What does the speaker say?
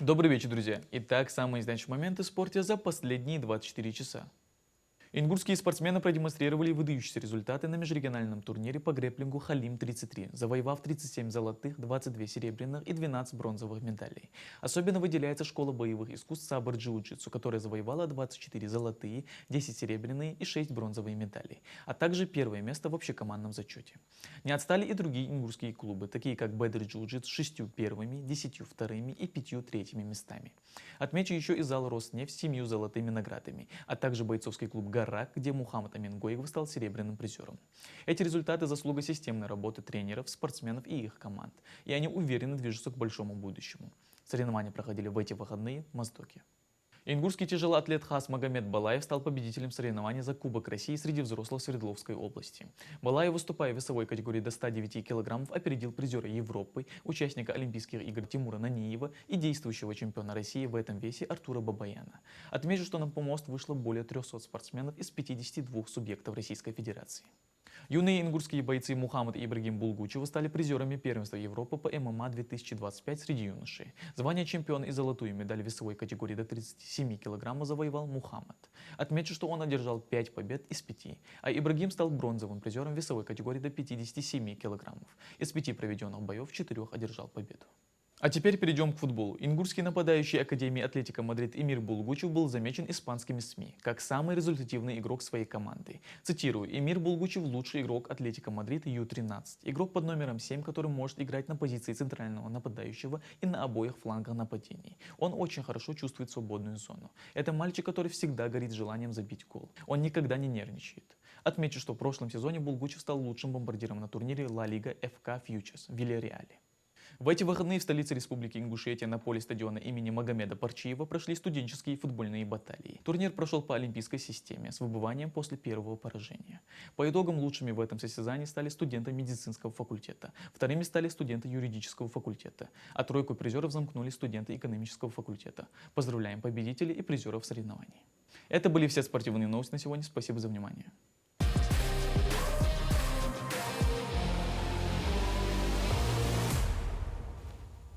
Добрый вечер, друзья! Итак, самые значимые моменты в спорте за последние 24 часа. Ингурские спортсмены продемонстрировали выдающиеся результаты на межрегиональном турнире по грэпплингу «Халим-33», завоевав 37 золотых, 22 серебряных и 12 бронзовых медалей. Особенно выделяется школа боевых искусств «Сабр Джиу-Джитсу», которая завоевала 24 золотые, 10 серебряные и 6 бронзовые медали, а также первое место в общекомандном зачете. Не отстали и другие ингурские клубы, такие как «Бэдр Джиу-Джитсу» с 6 первыми, 10 вторыми и 5 третьими местами. Отмечу еще и зал «Роснефть» с 7 золотыми наградами, а также бойцовский клуб «Гора», где Мухаммад Амингоев стал серебряным призером. Эти результаты – заслуга системной работы тренеров, спортсменов и их команд, и они уверенно движутся к большому будущему. Соревнования проходили в эти выходные в Моздоке. Ингурский тяжелоатлет Хас Магомед Балаев стал победителем соревнований за Кубок России среди взрослых Свердловской области. Балаев, выступая в весовой категории до 109 килограммов, опередил призера Европы, участника Олимпийских игр Тимура Нанеева и действующего чемпиона России в этом весе Артура Бабаяна. Отмечу, что на помост вышло более 300 спортсменов из 52 субъектов Российской Федерации. Юные ингурские бойцы Мухаммад и Ибрагим Булгучевы стали призерами первенства Европы по ММА 2025 среди юношей. Звание чемпиона и золотую медаль в весовой категории до 37 килограммов завоевал Мухаммад. Отмечу, что он одержал 5 побед из 5, а Ибрагим стал бронзовым призером в весовой категории до 57 килограммов. Из 5 проведенных боев 4 одержал победу. А теперь перейдем к футболу. Ингурский нападающий Академии Атлетико Мадрид Эмир Булгучев был замечен испанскими СМИ как самый результативный игрок своей команды. Цитирую: «Эмир Булгучев – лучший игрок Атлетико Мадрид Ю-13. Игрок под номером 7, который может играть на позиции центрального нападающего и на обоих флангах нападений. Он очень хорошо чувствует свободную зону. Это мальчик, который всегда горит желанием забить гол. Он никогда не нервничает». Отмечу, что в прошлом сезоне Булгучев стал лучшим бомбардиром на турнире Ла Лига ФК Фьючерс в Вильярреале. В эти выходные в столице Республики Ингушетия на поле стадиона имени Магомеда Парчиева прошли студенческие футбольные баталии. Турнир прошел по олимпийской системе с выбыванием после первого поражения. По итогам лучшими в этом состязании стали студенты медицинского факультета, вторыми стали студенты юридического факультета, а тройку призеров замкнули студенты экономического факультета. Поздравляем победителей и призеров соревнований. Это были все спортивные новости на сегодня. Спасибо за внимание.